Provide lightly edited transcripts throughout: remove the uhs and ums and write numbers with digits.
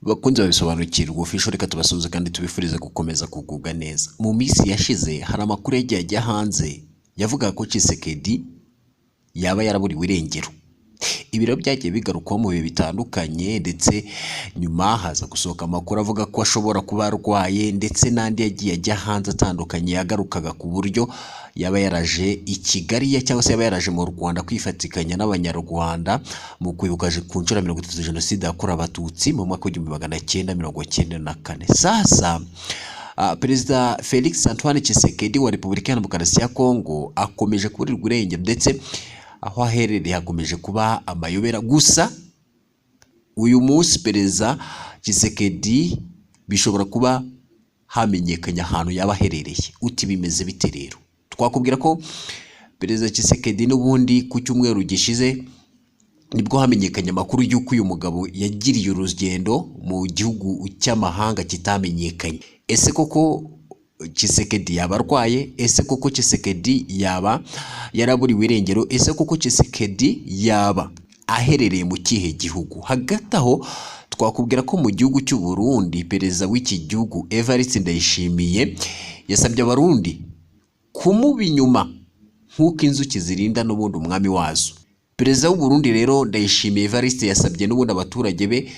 Bakunze bisobanukirweofficial, reka tubasuhuze kandi tubifurize gukomeza kugubwa neza. Mu minsi yashize hari amakuru yagiye hanze yavuga ko Tshisekedi yaba yaraburiwe irengero. Ibiro byagiye bigarukwa mu bihe bitandukanye, ndetse nyuma haza gusohoka amakuru avuga ko ashobora kuba arwaye, ndetse n'andi yagiye ajya hanze atandukanye yagarukaga ku buryo yaba yaraje i Kigali cyangwa se yaba yaraje mu Rwanda kwifatikanya n'abanyarwanda mu kwibuka ku nshuro 30 Jenoside yakorewe Abatutsi mu mwaka w'1994. Sasa Perezida Felix Antoine Tshisekedi wa Repubulika ya Demokarasi ya Kongo akomeje kuburirwa irengero, ndetse aho aherereye hakomeje kuba amayobera. Gusa uyu munsi Perezida Tshisekedi bishobora kuba hamenyekanya ahantu yaba aherereye. Uti bimeze bite rero? Twakubwira ko Perezida Tshisekedi n'ubundi ku cyumweru gishize nibwo hamenyekanye amakuru y'uko uyu mugabo yagiriye urugendo mu gihugu cy'amahanga kitamenyekanye. Ese koko Tshisekedi yaba arwaye? Ese koko Tshisekedi yaba yaraburiwe irengero? Ese koko Tshisekedi yaba aherereye mu kihe gihugu? Hagati aho twakubwira ko mu gihugu cy'u Burundi perezida w'iki gihugu Evariste Ndayishimiye yasabye abarundi kumuba inyuma nk'uko inzuki zirinda n'ubundi umwami wazo. Perezida w'u Burundi rero Ndayishimiye Evariste yasabye n'ubundi abaturage be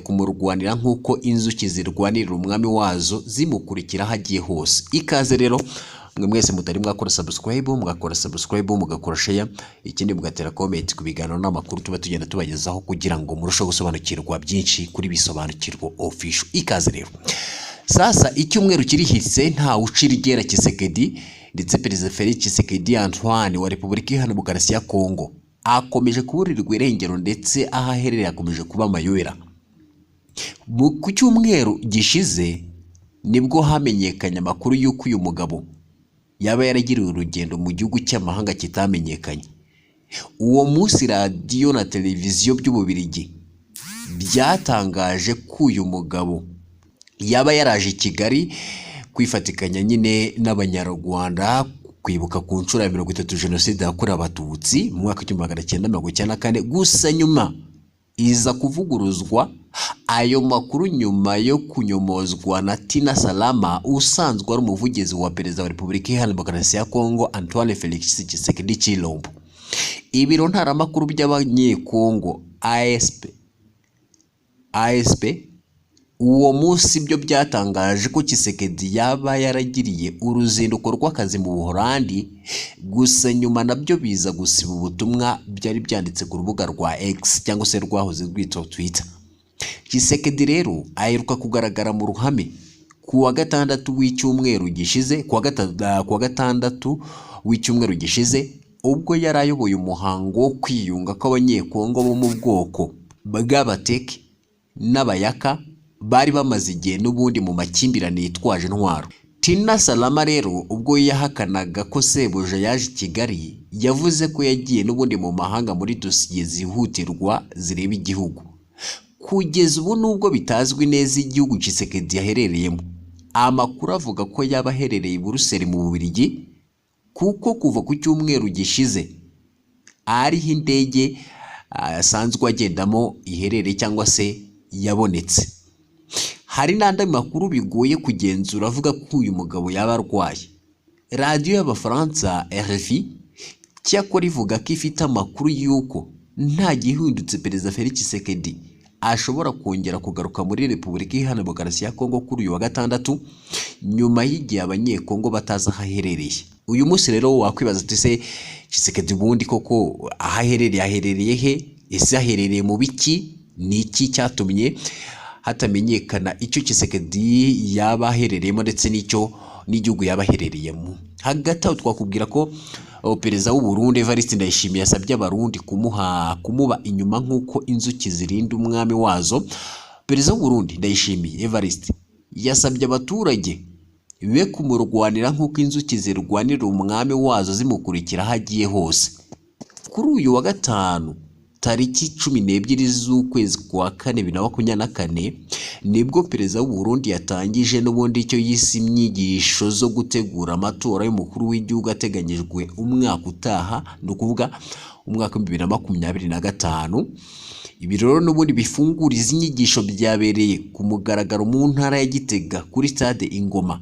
kumurwanira nk'uko inzuki zirwanirira umwami wazo zimukurikira hagiye hose. Ikaze rero mwe mwese mutari mwakora subscribe, mugakora share, ikindi mugatera comment ku biganiro n'amakuru tuba tugenda tubagezaho kugira ngo murusheho gusobanukirwa byinshi kuri bisobanukirweofficial. Ikaze rero. Sasa icyumweru kirihise nta ucirigera Tshisekedi, ndetse Perezida Felix Tshisekedi Antoine wa Repubulika ya Demokarasi ya Kongo akomeje kuburirwa irengero, ndetse aho aherereye akomeje kuba amayobera. Ku cyumweru gishize nibwo hamenyekanye amakuru y'uko uyu mugabo yaba yaragiriwe urugendo mu gihugu cy'amahanga kitamenyekanye. Uwo munsi radio na televiziyo by'Ububiligi byatangaje ko uyu mugabo yaba yaraje i Kigali kwifatikanya nyine n'abanyarwanda kwibuka ku nshuro ya 30 Jenoside yakorewe Abatutsi mu mwaka w'1994. Gusa nyuma iza kuvuguruzwa ayo makuru nyuma yo kunyomozwa na Tina Salama usanzwe ari umuvugizi wa Perezida wa Repubulika ya Demokarasi ya Kongo Antoine Felix Tshisekedi Chilombo. Ibiro ntaramakuru by'abanyekongo ASP uwo munsi byo byatangaje ko Tshisekedi yaba yaragiriye uruzinduko rw'akazi mu Buholandi. Gusa nyuma nabyo biza gusiba ubutumwa byari byanditse ku rubuga rwa X cyangwa se rwahoze rwitwa Twitter. Tshisekedi rero aheruka kugaragara mu ruhame ku wa gatandatu w'icyumweru gishize, ubwo yari ayoboye umuhango wo kwiyunga kw'abanyekongo bo mu bwoko bw'Abateke n'Abayaka bari bamaze igihe n'ubundi mu makimbirane yitwaje intwaro. Tina Salama rero ubwo yahakanaga ko sebuja yaje i Kigali, yavuze ko yagiye n'ubundi mu mahanga muri dosiye zihutirwa zireba igihugu. Kugeza ubu nubwo bitazwi neza igihugu Tshisekedi yaherereyemo, amakuru avuga ko yaba aherereye i Buruseli mu Bubiligi, kuko kuva ku cyumweru gishize ariho indege asanzwe agendamo iherereye cyangwa se yabonetse. Hari n'andi makuru bigoye kugenzura avuga ko uyu mugabo yaba arwaye. Radio y'Abafaransa RFI cyakora ivuga ko ifite amakuru y'uko nta gihindutse Perezida Felix Tshisekedi ashobora kongera kugaruka muri Repubulika ya Demokarasi ya Kongo kuri uyu wa gatandatu, nyuma y'igihe abanyekongo bataza ahaherereye. Uyu munsi rero wakwibaza ati se Tshisekedi bundi koko ahaherereye he? Ese aherereye mu biki? Ni iki cyatumye hatamenyekana icyo Tshisekedi yaba aherereyemo ndetse n'icyo n'igihugu yaba aherereyemo? Hagati aho twakubwira ko Perezida w'u Burundi Evariste Ndayishimiye yasabye abarundi kumuba inyuma nk'uko inzuki zirinda umwami wazo. Perezida w'u Burundi Ndayishimiye Evariste yasabye abaturage be kumurwanira nk'uko inzuki zirwanira umwami wazo zimukurikira hagiye hose. Kuri uyu wa gatanu tariki 12 z'ukwezi kwa 4 2024 nibwo Perezida w'u Burundi yatangije n'ubundi icyo yise imyigisho zo gutegura amatora y'umukuru w'igihugu ateganyijwe umwaka utaha, no kuvuga umwaka 2025. Ibi rero n'ubundi bifungura izi nyigisho byabereye ku mugaragaro mu ntara ya Gitega kuri stade Ingoma,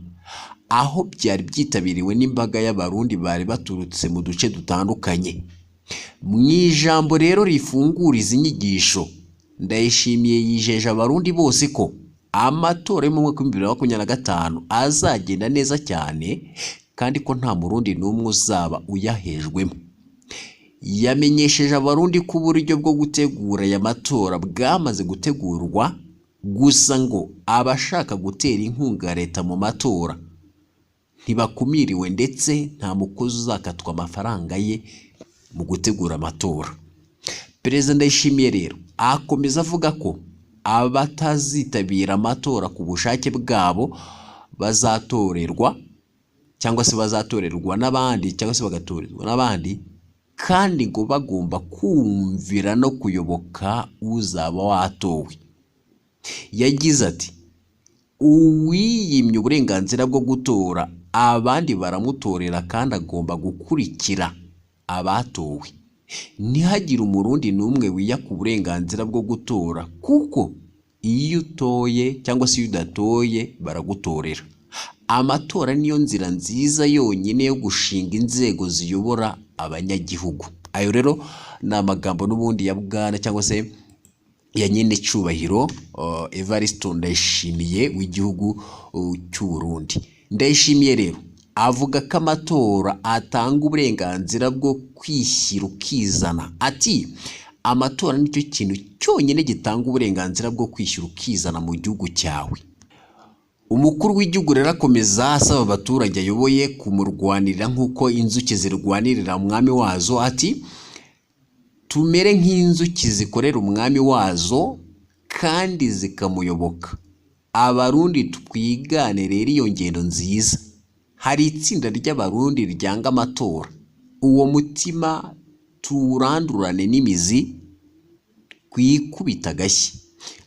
aho byari byitabiriwe n'imbaga y'abarundi bari baturutse mu duce dutandukanye. Mu ijambo rero rifungura izi nyigisho, Ndayishimiye yijeje abarundi bose ko amatora yo mu mwaka wa 2025 azagenda neza cyane kandi ko nta murundi n'umwe uzaba uyahejwemo. Yamenyesheje abarundi ko uburyo bwo gutegura aya matora bwamaze gutegurwa, gusa ngo abashaka gutera inkunga leta mu matora ntibakumiriwe ndetse nta mukozi uzakatwa amafaranga ye mu gutegura amatora. Perezida Ndayishimiye rero akomeza avuga ko abatazitabira amatora ku bushake bwabo bazatorerwa cyangwa se bazatorerwa n'abandi cyangwa se bagatorerwa n'abandi, kandi ngo bagomba kumvira no kuyoboka uzaba watowe. Yagize ati uwiyimye uburenganzira bwo gutora abandi baramutorera kandi agomba gukurikira abatowe. Ntihagire umurundi n'umwe wiyaka uburenganzira bwo gutora, kuko iyo utoye cyangwa se iyo udatoye baragutorera. Amatora niyo nzira nziza yonyine yo gushinga inzego ziyobora abanyagihugu. Ayo rero ni amagambo n'ubundi ya bwana cyangwa se ya nyine cyubahiro Evariste Ndayishimiye w'igihugu cy'u Burundi. Ndayishimiye rero avuga ko amatora atanga uburenganzira bwo kwishyira ukizana. Ati amatora nicyo kintu cyonyine gitanga uburenganzira bwo kwishyira ukizana mu gihugu cyawe. Umukuru w'igihugu rero akomeza asaba abaturage ayoboye kumurwanirira nk'uko inzuki zirwanirira umwami wazo. Ati tumere nk'inzuki zikorera umwami wazo kandi zikamuyoboka. Abarundi twigane rero iyo ngendo nziza. Hari itsinda ry'abarundi ryanga amatora, uwo mutima turandurane n'imizi kwikubita agashyi.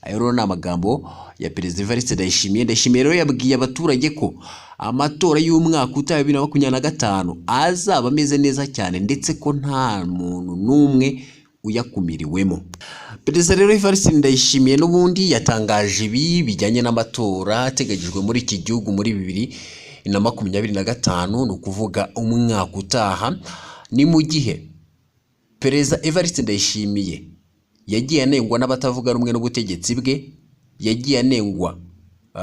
Ayo rero ni amagambo ya Perezida Evariste Ndayishimiye. Ndayishimiye rero yabwiye abaturage ko amatora y'umwaka utaha 2025 azaba ameze neza cyane ndetse ko nta muntu n'umwe uyakumiriwemo. Perezida rero Evariste Ndayishimiye n'ubundi yatangaje ibi bijyanye n'amatora ateganyijwe muri iki gihugu muri 2025, ni ukuvuga umwaka utaha. Ni mu gihe Perezida Evariste Ndayishimiye yagiye anengwa n'abatavuga rumwe n'ubutegetsi bwe, yagiye anengwa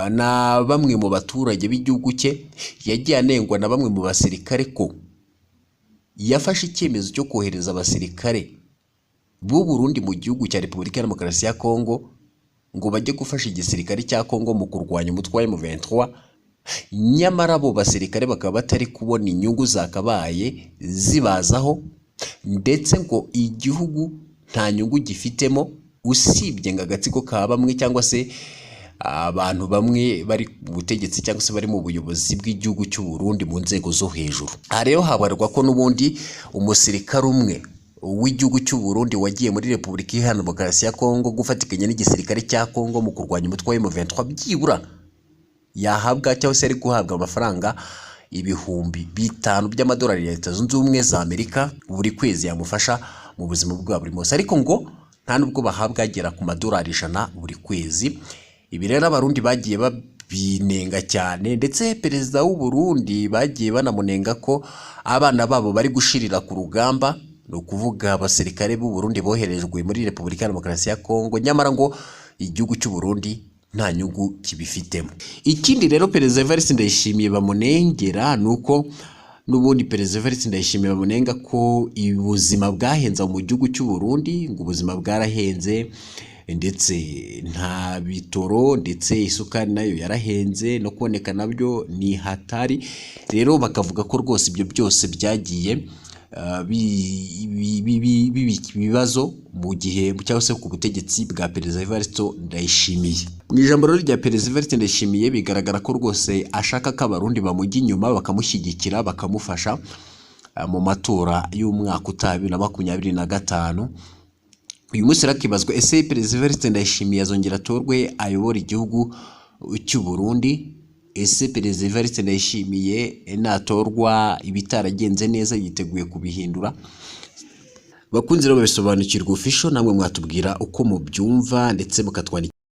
na bamwe mu baturage b'igihugu cye, yagiye anengwa na bamwe mu basirikare ko yafashe icyemezo cyo kohereza abasirikare b'u Burundi mu gihugu cya Repubulika ya Demokarasi ya Kongo ngo bajye gufasha igisirikare cya Kongo mu kurwanya umutwe wa M23. Nyamara abo basirikare bakaba batari kubona inyungu zakabaye zibazaho, ndetse ngo igihugu nta nyungu gifitemo usibye ngo agatsiko ka bamwe cyangwa se abantu bamwe bari mu butegetsi cyangwa se bari mu buyobozi bw'igihugu cy'u Burundi mu nzego zo hejuru. Aha rero habarwa ko n'ubundi umusirikare umwe w'igihugu cy'u Burundi wagiye muri Repubulika Iharanira Demokarasi ya Kongo gufatikanya n'igisirikare cya Kongo mu kurwanya umutwe wa M23 byibura yahabwa cyangwa se ari guhabwa amafaranga ibihumbi 5 by'amadolari ya Leta Zunze Ubumwe za Amerika buri kwezi yamufasha mu buzima bwa buri munsi, ariko ngo nta nubwo bahabwa agera ku madolari 100 buri kwezi. Ibi rero abarundi bagiye babinenga cyane, ndetse perezida w'u Burundi bagiye banamunenga ko abana babo bari gushirira ku rugamba, no kuvuga abasirikare b'u Burundi boherejwe muri Repubulika ya Demokarasi ya Kongo, nyamara ngo igihugu cy'u Burundi nta nyungu kibifitemo. Ikindi rero Perezida Evariste Ndayishimiye bamunengera nuko n'ubundi Perezida Evariste Ndayishimiye bamunenga ko ubuzima bwahenze mu gihugu cy'u Burundi, ngo ubuzima bwarahenze ndetse nta bitoro, ndetse isukari nayo yarahenze no kuboneka nabyo ni hatari. Rero bakavuga ko rwose ibyo byose byagiye ibibazo mu gihe cyangwa se ku butegetsi bwa Perezida Evariste Ndayishimiye. Mu ijambo rero rya Perezida Evariste Ndayishimiye bigaragara ko rwose ashaka ko abarundi bamujya inyuma bakamushyigikira bakamufasha mu matora y'umwaka utaha 2025. Uyu munsi rakibazwa ese Perezida Evariste Ndayishimiye azongera atorwe ayobora igihugu cy'u Burundi? Ese Perezida Evariste Ndayishimiye natorwa ibitaragenze neza yiteguye kubihindura? bakunzi rero bisobanukirwa official, namwe mwatubwira uko mubyumva ndetse mukatwandikira